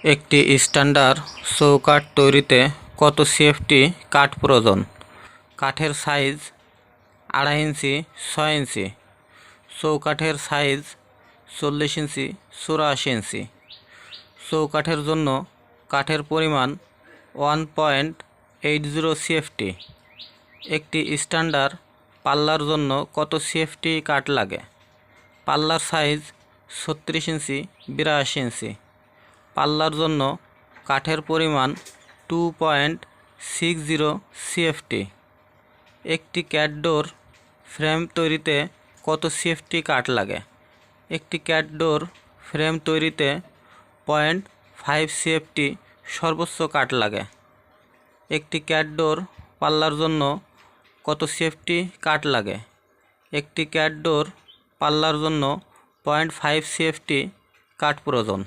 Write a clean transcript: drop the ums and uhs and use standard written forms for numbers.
একটি স্ট্যান্ডার্ড চৌকাঠ তৈরিতে কত সিএফটি কাঠ প্রয়োজন? কাঠের সাইজ 2.5 ইঞ্চি 6 ইঞ্চি। চৌকাঠের সাইজ 40 ইঞ্চি 84 ইঞ্চি। চৌকাঠের জন্য কাঠের পরিমাণ 1.80 সিএফটি। একটি স্ট্যান্ডার্ড পাল্লার জন্য কত সিএফটি কাঠ লাগে? পাল্লার সাইজ 36 ইঞ্চি 82 ইঞ্চি। পাল্লার জন্য কাঠের পরিমাণ 2.60 সিএফটি। একটি ক্যাটডোর ফ্রেম তৈরিতে কত সিএফটি কাঠ লাগে? একটি ক্যাটডোর ফ্রেম তৈরিতে 0.5 সিএফটি সর্বোচ্চ কাঠ লাগে। একটি ক্যাটডোর পাল্লার জন্য কত সিএফটি কাঠ লাগে? একটি ক্যাটডোর পাল্লার জন্য 0.5 সিএফটি কাঠ প্রয়োজন।